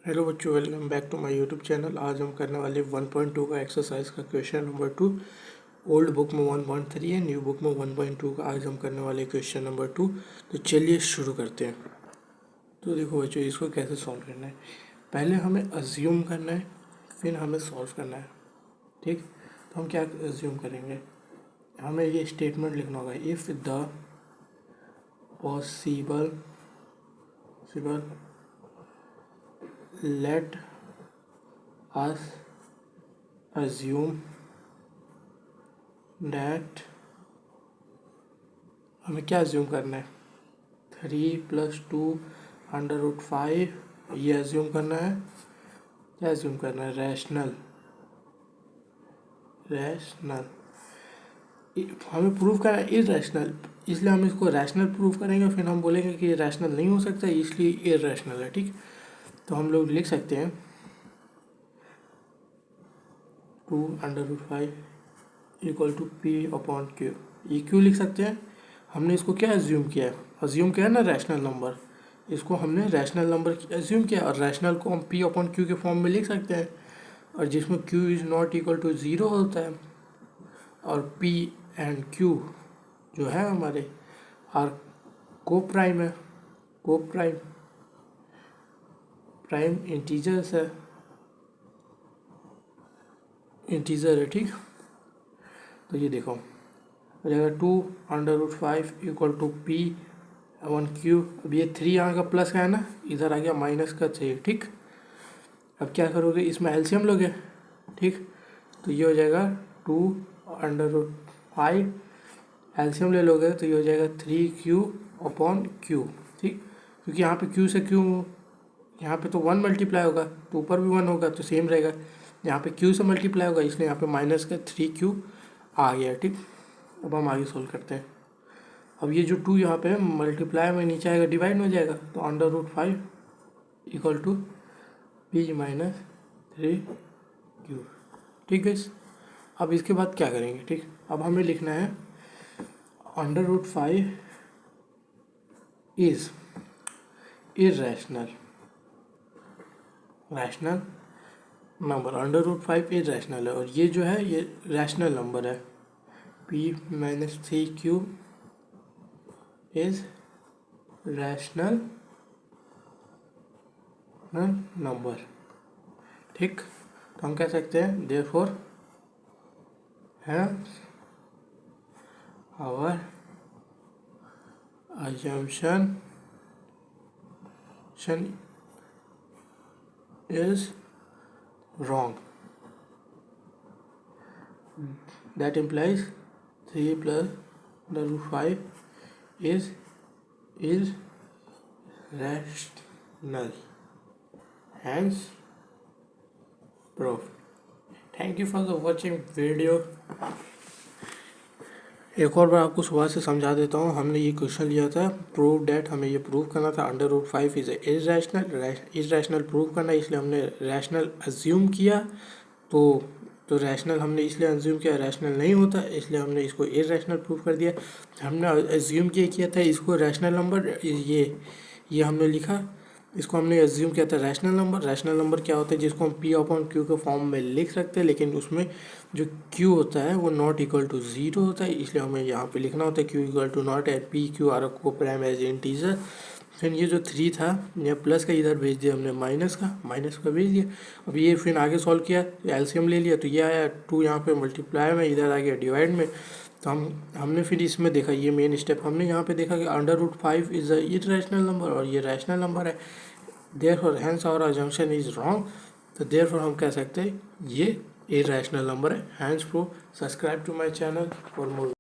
Hello बच्चों, welcome back to my YouTube channel. आज हम करने वाले 1.2 का एक्सरसाइज का क्वेश्चन नंबर 2। ओल्ड बुक में 1.3 है, न्यू बुक में 1.2 का आज हम करने वाले क्वेश्चन नंबर 2। तो चलिए शुरू करते हैं। तो देखो बच्चों, इसको कैसे सॉल्व करना है। पहले हमें अज्यूम करना है, फिर हमें सॉल्व करना है। ठीक, तो हम क्या अज्यूम करेंगे, हमें ये स्टेटमेंट लिखना होगा। If the possible let us assume that, हमें क्या अज्यूम करना है, 3+2√5, ये अज्यूम करना है। क्या अज्यूम करना है, रैशनल। हमें प्रूव करना है इरैशनल, इसलिए हम इसको रैशनल प्रूव करेंगे। फिर हम बोलेंगे कि ये रैशनल नहीं हो सकता, इसलिए इरैशनल है। ठीक, तो हम लोग लिख सकते हैं 2√5 इक्वल टू P/Q। ये क्यों लिख सकते हैं, हमने इसको क्या अज्यूम किया है, अज्यूम किया है ना रैशनल नंबर। इसको हमने रैशनल नंबर अज्यूम किया और रैशनल को हम P/Q के फॉर्म में लिख सकते हैं। और जिसमें Q is not equal to 0 होता है, और P एंड Q जो है हमारे आर को प्राइम है, को प्राइम इंटीजर्स है, इंटीजर है। ठीक, तो ये देखो हो जाएगा 2√5 इक्वल टू P/Q। अब ये 3 यहाँ का प्लस का है ना, इधर आ गया माइनस का 3। ठीक, अब क्या करोगे, इसमें एलसीएम लोगे। ठीक, तो ये हो जाएगा 2√5, एलसीएम ले लोगे तो ये हो जाएगा 3Q/Q। ठीक, क्योंकि यहाँ पे Q से Q, यहाँ पे तो 1 मल्टीप्लाई होगा तो ऊपर भी 1 होगा तो सेम रहेगा। यहाँ पे Q से मल्टीप्लाई होगा इसलिए यहाँ पे माइनस का 3Q आ गया। ठीक, अब हम आगे सोल्व करते हैं। अब ये जो 2 यहाँ पे मल्टीप्लाई में नीचे आएगा, डिवाइड में हो जाएगा, तो √5 इक्वल टू P-3Q। ठीक है, अब इसके बाद क्या करेंगे। ठीक, अब हमें लिखना है √5 इज इरैशनल नंबर। √5 इरैशनल है और ये जो है ये रैशनल नंबर है। P-3Q is rational number. ठीक, तो हम कह सकते हैं therefore hence our assumption is wrong. That implies 3+√5 is irrational. Hence proof. Thank you for the watching video. एक और बार आपको सुबह से समझा देता हूँ। हमने ये क्वेश्चन लिया था प्रूव डैट, हमें ये प्रूव करना था √5 इज इरैशनल प्रूव करना, इसलिए हमने रैशनल अज्यूम किया। तो रैशनल हमने इसलिए अज्यूम किया, रैशनल नहीं होता इसलिए हमने इसको इरैशनल प्रूव कर दिया। हमने अज्यूम किया था इसको रैशनल नंबर, ये हमने लिखा, इसको हमने अज्यूम किया था रैशनल नंबर। रैशनल नंबर क्या होता है, जिसको हम P/Q के फॉर्म में लिख सकते हैं, लेकिन उसमें जो Q होता है वो नॉट इक्वल टू 0 होता है, इसलिए हमें यहाँ पे लिखना होता है Q equal to not at P/Q are coprime as integer. फिर ये जो 3 था ये प्लस का इधर भेज दिया हमने, माइनस का भेज दिया। अब ये फिर आगे सॉल्व किया, एलसीएम ले लिया तो ये आया 2 यहाँ पे मल्टीप्लाई में, इधर आ गया डिवाइड में। तो हमने फिर इसमें देखा, ये मेन स्टेप हमने यहाँ पे देखा कि √5 इज अ इरैशनल नंबर और ये रैशनल नंबर है। Therefore hence our assumption is wrong. तो देयरफॉर हम कह सकते हैं ये इरैशनल नंबर है। Hence prove. Subscribe to my channel for more.